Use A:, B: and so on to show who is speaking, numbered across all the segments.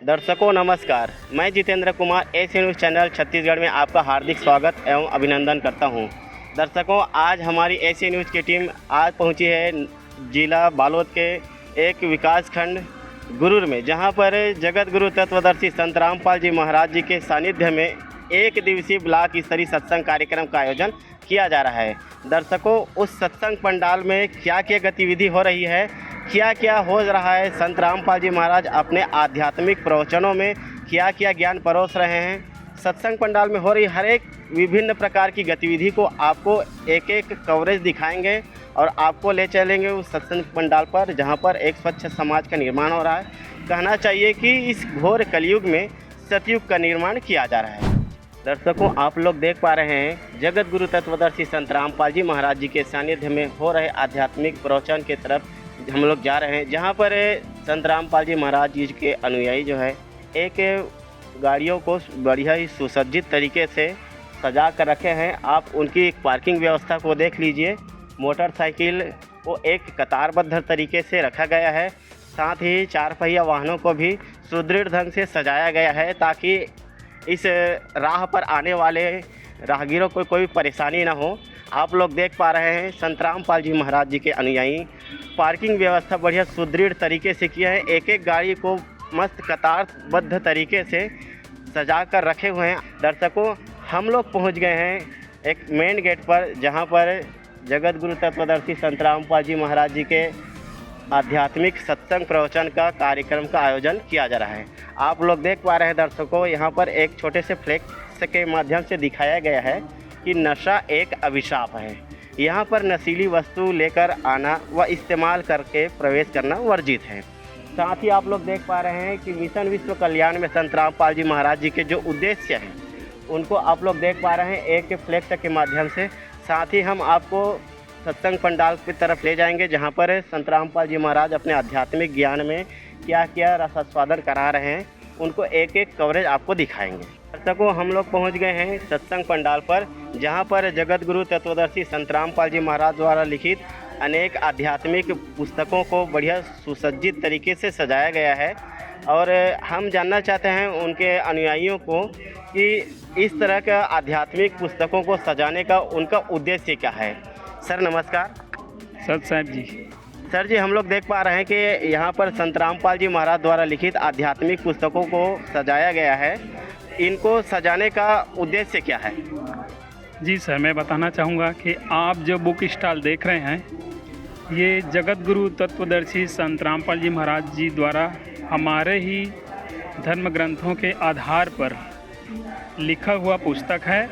A: दर्शकों नमस्कार, मैं Jitendra Kumar S news channel Chhattisgarh में आपका हार्दिक स्वागत एवं अभिनंदन करता हूं। दर्शकों, आज हमारी एस न्यूज़ की टीम आज पहुंची है जिला बालोद के एक विकास खंड गुरूर में, जहां पर जगत गुरु तत्वदर्शी संत रामपाल जी महाराज जी के सानिध्य में एक दिवसीय ब्लॉक स्तरीय सत्संग कार्यक्रम का आयोजन किया जा रहा है। दर्शकों, उस सत्संग पंडाल में क्या क्या गतिविधि हो रही है, क्या क्या हो रहा है, संत रामपाल जी महाराज अपने आध्यात्मिक प्रवचनों में क्या क्या ज्ञान परोस रहे हैं, सत्संग पंडाल में हो रही हर एक विभिन्न प्रकार की गतिविधि को आपको एक एक कवरेज दिखाएंगे और आपको ले चलेंगे उस सत्संग पंडाल पर, जहां पर एक स्वच्छ समाज का निर्माण हो रहा है। कहना चाहिए कि इस घोर कलयुग में सतयुग का निर्माण किया जा रहा है। दर्शकों, आप लोग देख पा रहे हैं जगत गुरु तत्वदर्शी संत रामपाल जी महाराज जी के सानिध्य में हो रहे आध्यात्मिक प्रवचन की तरफ हम लोग जा रहे हैं, जहां पर संत रामपाल जी महाराज जी के अनुयायी जो है एक गाड़ियों को बढ़िया ही सुसज्जित तरीके से सजा कर रखे हैं। आप उनकी पार्किंग व्यवस्था को देख लीजिए। मोटरसाइकिल को एक कतारबद्ध तरीके से रखा गया है, साथ ही चार पहिया वाहनों को भी सुदृढ़ ढंग से सजाया गया है ताकि इस राह पर आने वाले राहगीरों को कोई परेशानी ना हो। आप लोग देख पा रहे हैं संत रामपाल जी महाराज जी के अनुयायी पार्किंग व्यवस्था बढ़िया सुदृढ़ तरीके से किया है। एक एक गाड़ी को मस्त कतारबद्ध तरीके से सजा कर रखे हुए हैं। दर्शकों, हम लोग पहुंच गए हैं एक मेन गेट पर, जहां पर जगत गुरु तत्वदर्शी संत रामपाल जी महाराज जी के आध्यात्मिक सत्संग प्रवचन का कार्यक्रम का आयोजन किया जा रहा है। आप लोग देख पा रहे हैं दर्शकों, यहाँ पर एक छोटे से फ्लेक्स के माध्यम से दिखाया गया है कि नशा एक अभिशाप है। यहाँ पर नशीली वस्तु लेकर आना व इस्तेमाल करके प्रवेश करना वर्जित है। साथ ही आप लोग देख पा रहे हैं कि मिशन विश्व कल्याण में संत रामपाल जी महाराज जी के जो उद्देश्य हैं उनको आप लोग देख पा रहे हैं एक फ्लेक्स के माध्यम से। साथ ही हम आपको सत्संग पंडाल की तरफ ले जाएंगे, जहाँ पर संत रामपाल जी महाराज अपने आध्यात्मिक ज्ञान में क्या क्या रसास्वादन करा रहे हैं, उनको एक एक कवरेज आपको दिखाएंगे। दर्शकों, हम लोग पहुंच गए हैं सत्संग पंडाल पर, जहां पर जगत गुरु तत्वदर्शी संत रामपाल जी महाराज द्वारा लिखित अनेक आध्यात्मिक पुस्तकों को बढ़िया सुसज्जित तरीके से सजाया गया है। और हम जानना चाहते हैं उनके अनुयायियों को कि इस तरह का आध्यात्मिक पुस्तकों को सजाने का उनका उद्देश्य क्या है। सर नमस्कार।
B: सत साहब जी।
A: सर जी, हम लोग देख पा रहे हैं कि यहाँ पर संत रामपाल जी महाराज द्वारा लिखित आध्यात्मिक पुस्तकों को सजाया गया है। इनको सजाने का उद्देश्य क्या है?
B: जी सर, मैं बताना चाहूँगा कि आप जो बुक स्टॉल देख रहे हैं, ये जगत गुरु तत्वदर्शी संत रामपाल जी महाराज जी द्वारा हमारे ही धर्म ग्रंथों के आधार पर लिखा हुआ पुस्तक है,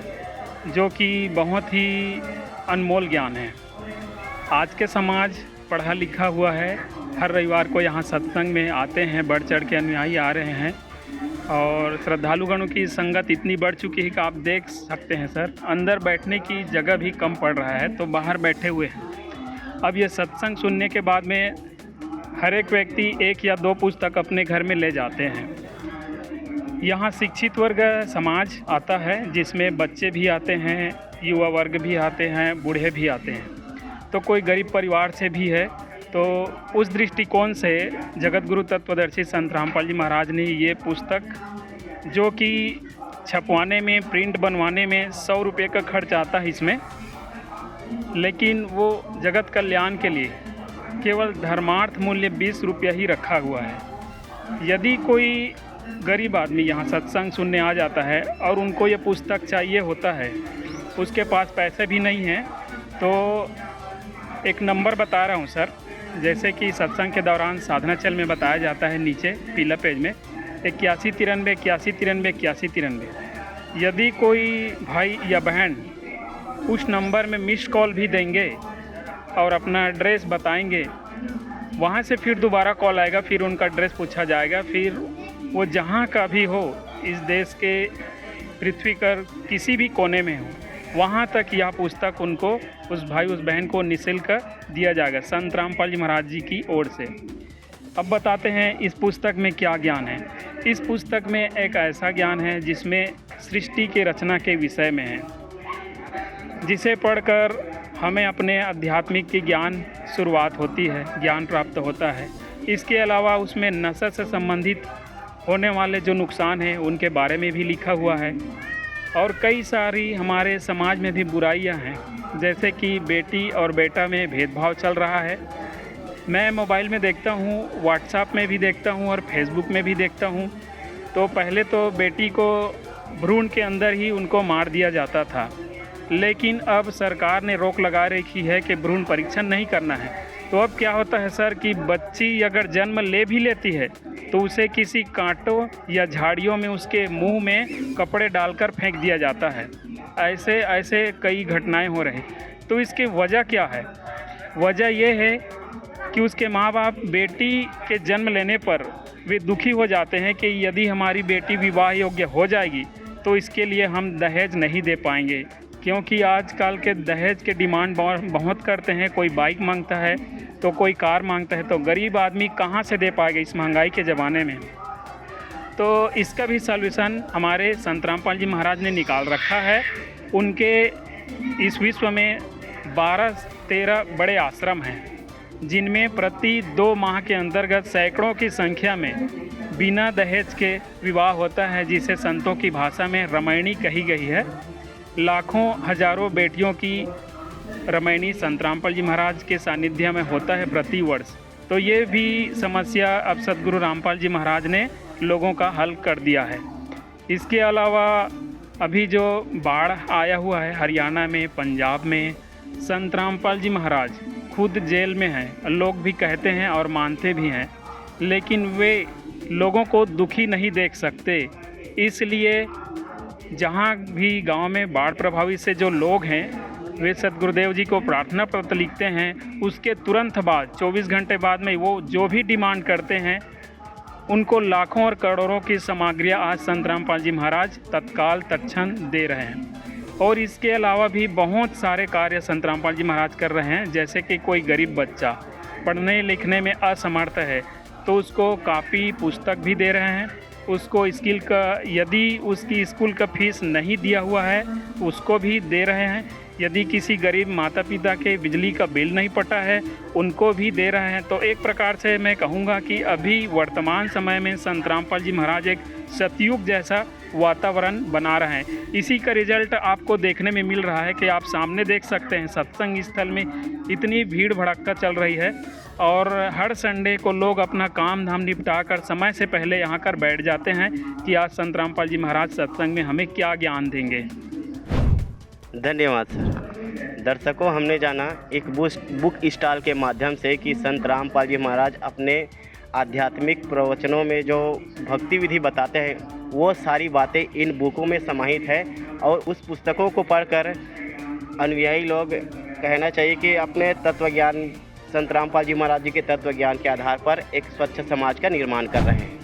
B: जो कि बहुत ही अनमोल ज्ञान है। आज के समाज पढ़ा लिखा हुआ है, हर रविवार को यहाँ सत्संग में आते हैं, बढ़ चढ़ के अनुयायी आ रहे हैं और श्रद्धालुगणों की संगत इतनी बढ़ चुकी है कि आप देख सकते हैं सर, अंदर बैठने की जगह भी कम पड़ रहा है, तो बाहर बैठे हुए हैं। अब ये सत्संग सुनने के बाद में हर एक व्यक्ति एक या दो पुस्तक अपने घर में ले जाते हैं। यहाँ शिक्षित वर्ग समाज आता है, जिसमें बच्चे भी आते हैं, युवा वर्ग भी आते हैं, बूढ़े भी आते हैं, तो कोई गरीब परिवार से भी है। तो उस दृष्टिकोण से जगत गुरु तत्वदर्शी संत रामपाल जी महाराज ने ये पुस्तक, जो कि छपवाने में, प्रिंट बनवाने में 100 रुपये का खर्च आता है इसमें, लेकिन वो जगत कल्याण के लिए केवल धर्मार्थ मूल्य 20 रुपया ही रखा हुआ है। यदि कोई गरीब आदमी यहाँ सत्संग सुनने आ जाता है और उनको ये पुस्तक चाहिए होता है, उसके पास पैसे भी नहीं हैं, तो एक नंबर बता रहा हूँ सर, जैसे कि सत्संग के दौरान साधना चल में बताया जाता है नीचे पीला पेज में 8193 यदि कोई भाई या बहन उस नंबर में मिस्ड कॉल भी देंगे और अपना एड्रेस बताएंगे, वहाँ से फिर दोबारा कॉल आएगा, फिर उनका एड्रेस पूछा जाएगा, फिर वो जहाँ का भी हो, इस देश के पृथ्वी कर किसी भी कोने में हो, वहाँ तक यह पुस्तक उनको, उस भाई उस बहन को निःशुल्क दिया जाएगा संत रामपाल जी महाराज जी की ओर से। अब बताते हैं इस पुस्तक में क्या ज्ञान है। इस पुस्तक में एक ऐसा ज्ञान है जिसमें सृष्टि के रचना के विषय में है, जिसे पढ़कर हमें अपने आध्यात्मिक की ज्ञान शुरुआत होती है, ज्ञान प्राप्त होता है। इसके अलावा उसमें नशा से संबंधित होने वाले जो नुकसान हैं उनके बारे में भी लिखा हुआ है। और कई सारी हमारे समाज में भी बुराइयां हैं, जैसे कि बेटी और बेटा में भेदभाव चल रहा है। मैं मोबाइल में देखता हूँ, व्हाट्सएप में भी देखता हूँ और फेसबुक में भी देखता हूँ। तो पहले तो बेटी को भ्रूण के अंदर ही उनको मार दिया जाता था, लेकिन अब सरकार ने रोक लगा रखी है कि भ्रूण परीक्षण नहीं करना है। तो अब क्या होता है सर कि बच्ची अगर जन्म ले भी लेती है तो उसे किसी कांटों या झाड़ियों में उसके मुंह में कपड़े डालकर फेंक दिया जाता है। ऐसे ऐसे कई घटनाएं हो रही। तो इसकी वजह क्या है? वजह यह है कि उसके माँ बाप बेटी के जन्म लेने पर वे दुखी हो जाते हैं कि यदि हमारी बेटी विवाह योग्य हो जाएगी तो इसके लिए हम दहेज नहीं दे पाएंगे, क्योंकि आजकल के दहेज के डिमांड बहुत करते हैं। कोई बाइक मांगता है तो कोई कार मांगता है, तो गरीब आदमी कहाँ से दे पाएगा इस महंगाई के ज़माने में। तो इसका भी सॉल्यूशन हमारे संत रामपाल जी महाराज ने निकाल रखा है। उनके इस विश्व में 12-13 बड़े आश्रम हैं, जिनमें प्रति 2 माह के अंतर्गत सैकड़ों की संख्या में बिना दहेज के विवाह होता है, जिसे संतों की भाषा में रामायणी कही गई है। लाखों हजारों बेटियों की रामायणी संत रामपाल जी महाराज के सानिध्य में होता है प्रति वर्ष। तो ये भी समस्या अब सद्गुरु रामपाल जी महाराज ने लोगों का हल कर दिया है। इसके अलावा अभी जो बाढ़ आया हुआ है हरियाणा में, पंजाब में, संत रामपाल जी महाराज खुद जेल में हैं। लोग भी कहते हैं और मानते भी हैं, लेकिन वे लोगों को दुखी नहीं देख सकते। इसलिए जहाँ भी गांव में बाढ़ प्रभावित से जो लोग हैं वे सद्गुरुदेव जी को प्रार्थना पत्र लिखते हैं। उसके तुरंत बाद 24 घंटे बाद में वो जो भी डिमांड करते हैं उनको लाखों और करोड़ों की सामग्रियाँ आज संत रामपाल जी महाराज तत्काल तत्क्षण दे रहे हैं। और इसके अलावा भी बहुत सारे कार्य संत रामपाल जी महाराज कर रहे हैं। जैसे कि कोई गरीब बच्चा पढ़ने लिखने में असमर्थ है तो उसको कापी पुस्तक भी दे रहे हैं। उसको स्किल का, यदि उसकी स्कूल का फीस नहीं दिया हुआ है उसको भी दे रहे हैं। यदि किसी गरीब माता पिता के बिजली का बिल नहीं पटा है उनको भी दे रहे हैं। तो एक प्रकार से मैं कहूँगा कि अभी वर्तमान समय में संत रामपाल जी महाराज एक सतयुग जैसा वातावरण बना रहे हैं। इसी का रिजल्ट आपको देखने में मिल रहा है कि आप सामने देख सकते हैं सत्संग स्थल में इतनी भीड़ भड़क्का चल रही है और हर संडे को लोग अपना काम धाम निपटा कर समय से पहले यहाँ कर बैठ जाते हैं कि आज संत रामपाल जी महाराज सत्संग में हमें क्या ज्ञान देंगे।
A: धन्यवाद सर। दर्शकों, हमने जाना एक बुक स्टॉल के माध्यम से कि संत रामपाल जी महाराज अपने आध्यात्मिक प्रवचनों में जो भक्ति विधि बताते हैं वो सारी बातें इन बुकों में समाहित है। और उस पुस्तकों को पढ़कर अनुयायी लोग कहना चाहिए कि अपने तत्वज्ञान संत रामपाल जी महाराज जी के तत्वज्ञान के आधार पर एक स्वच्छ समाज का निर्माण कर रहे हैं।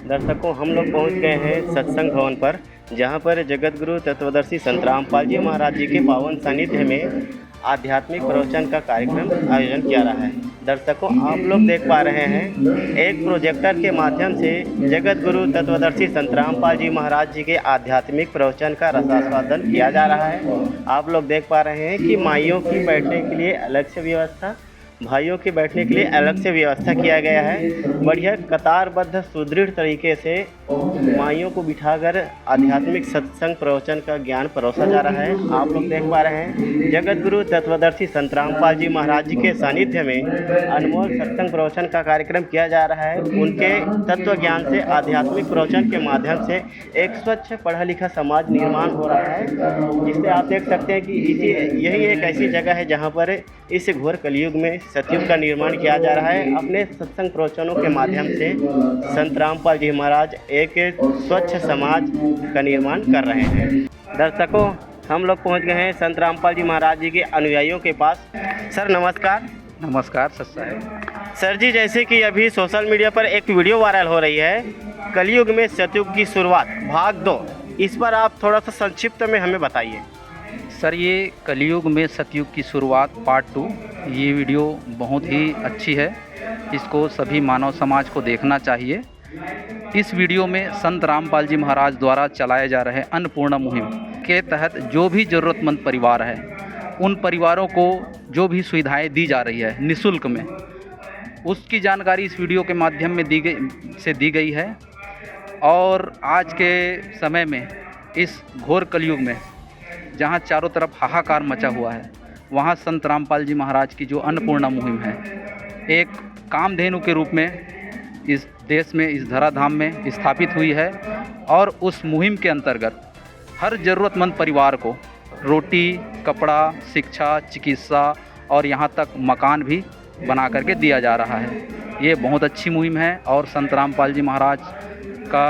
A: दर्शकों, हम लोग पहुंच गए हैं सत्संग भवन पर, जहां पर जगत गुरु तत्वदर्शी संत रामपाल जी महाराज जी के पावन सानिध्य में आध्यात्मिक प्रवचन का कार्यक्रम आयोजन किया रहा है। दर्शकों, आप लोग देख पा रहे हैं एक प्रोजेक्टर के माध्यम से जगत गुरु तत्वदर्शी संत रामपाल जी महाराज जी के आध्यात्मिक प्रवचन का रसास्वादन किया जा रहा है। आप लोग देख पा रहे हैं कि माइयों की बैठने के लिए अलग से व्यवस्था, भाइयों के बैठने के लिए अलग से व्यवस्था किया गया है। बढ़िया कतारबद्ध सुदृढ़ तरीके से माइयों को बिठाकर आध्यात्मिक सत्संग प्रवचन का ज्ञान परोसा जा रहा है। आप लोग देख पा रहे हैं जगत गुरु तत्वदर्शी संत रामपाल जी महाराज जी के सानिध्य में अनमोल सत्संग प्रवचन का कार्यक्रम किया जा रहा है। उनके तत्व ज्ञान से आध्यात्मिक प्रवचन के माध्यम से एक स्वच्छ पढ़ा लिखा समाज निर्माण हो रहा है, जिससे आप देख सकते हैं कि यही एक ऐसी जगह है जहाँ पर इस घोर कलयुग में सतयुग का निर्माण किया जा रहा है। अपने सत्संग प्रवचनों के माध्यम से संत रामपाल जी महाराज एक स्वच्छ समाज का निर्माण कर रहे हैं। दर्शकों, हम लोग पहुंच गए हैं संत रामपाल जी महाराज जी के अनुयायियों के पास। सर नमस्कार।
C: नमस्कार सर साहब।
A: सर जी, जैसे कि अभी सोशल मीडिया पर एक वीडियो वायरल हो रही है, कलयुग में सतयुग की शुरुआत भाग 2, इस पर आप थोड़ा सा संक्षिप्त में हमें बताइए।
C: सर, ये कलयुग में सतयुग की शुरुआत पार्ट 2, ये वीडियो बहुत ही अच्छी है। इसको सभी मानव समाज को देखना चाहिए। इस वीडियो में संत रामपाल जी महाराज द्वारा चलाए जा रहे अन्नपूर्णा मुहिम के तहत जो भी ज़रूरतमंद परिवार है उन परिवारों को जो भी सुविधाएं दी जा रही है निःशुल्क में, उसकी जानकारी इस वीडियो के माध्यम में दी गई है। और आज के समय में इस घोर कलयुग में जहाँ चारों तरफ हाहाकार मचा हुआ है, वहाँ संत रामपाल जी महाराज की जो अन्नपूर्णा मुहिम है, एक कामधेनु के रूप में इस देश में, इस धराधाम में स्थापित हुई है। और उस मुहिम के अंतर्गत हर ज़रूरतमंद परिवार को रोटी, कपड़ा, शिक्षा, चिकित्सा और यहाँ तक मकान भी बना करके दिया जा रहा है। ये बहुत अच्छी मुहिम है और संत रामपाल जी महाराज का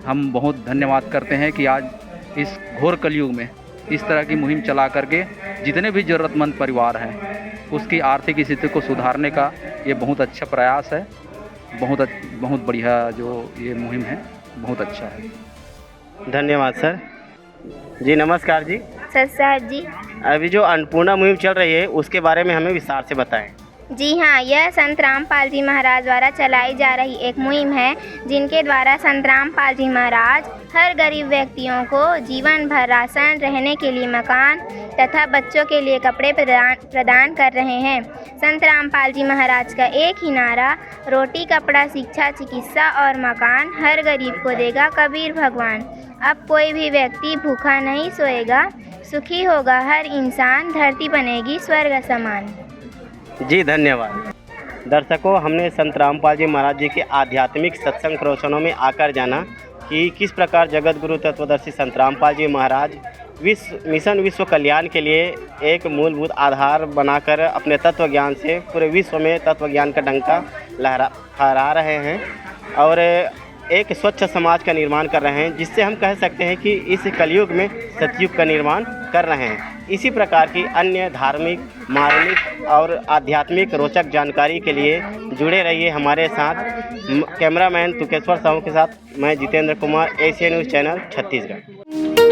C: हम बहुत धन्यवाद करते हैं कि आज इस घोर कलयुग में इस तरह की मुहिम चला करके जितने भी ज़रूरतमंद परिवार हैं उसकी आर्थिक स्थिति को सुधारने का ये बहुत अच्छा प्रयास है। बहुत बढ़िया जो ये मुहिम है, बहुत अच्छा है।
A: धन्यवाद सर। जी नमस्कार जी।
D: सर साहब जी।
A: अभी जो अन्नपूर्णा मुहिम चल रही है उसके बारे में हमें विस्तार से बताएं।
D: जी हाँ, यह संत रामपाल जी महाराज द्वारा चलाई जा रही एक मुहिम है, जिनके द्वारा संत रामपाल जी महाराज हर गरीब व्यक्तियों को जीवन भर राशन, रहने के लिए मकान तथा बच्चों के लिए कपड़े प्रदान कर रहे हैं। संत रामपाल जी महाराज का एक ही नारा, रोटी, कपड़ा, शिक्षा, चिकित्सा और मकान हर गरीब को देगा कबीर भगवान। अब कोई भी व्यक्ति भूखा नहीं सोएगा, सुखी होगा हर इंसान, धरती बनेगी स्वर्ग समान।
A: जी धन्यवाद। दर्शकों, हमने संत रामपाल जी महाराज जी के आध्यात्मिक सत्संग प्रवचनों में आकर जाना कि किस प्रकार जगत गुरु तत्वदर्शी संत रामपाल जी महाराज मिशन विश्व कल्याण के लिए एक मूलभूत आधार बनाकर अपने तत्व ज्ञान से पूरे विश्व में तत्व ज्ञान का डंका फहरा रहे हैं और एक स्वच्छ समाज का निर्माण कर रहे हैं, जिससे हम कह सकते हैं कि इस कलयुग में सतयुग का निर्माण कर रहे हैं। इसी प्रकार की अन्य धार्मिक, मार्मिक और आध्यात्मिक रोचक जानकारी के लिए जुड़े रहिए हमारे साथ। कैमरामैन तुकेश्वर साहू के साथ मैं Jitendra Kumar, Asia news channel Chhattisgarh.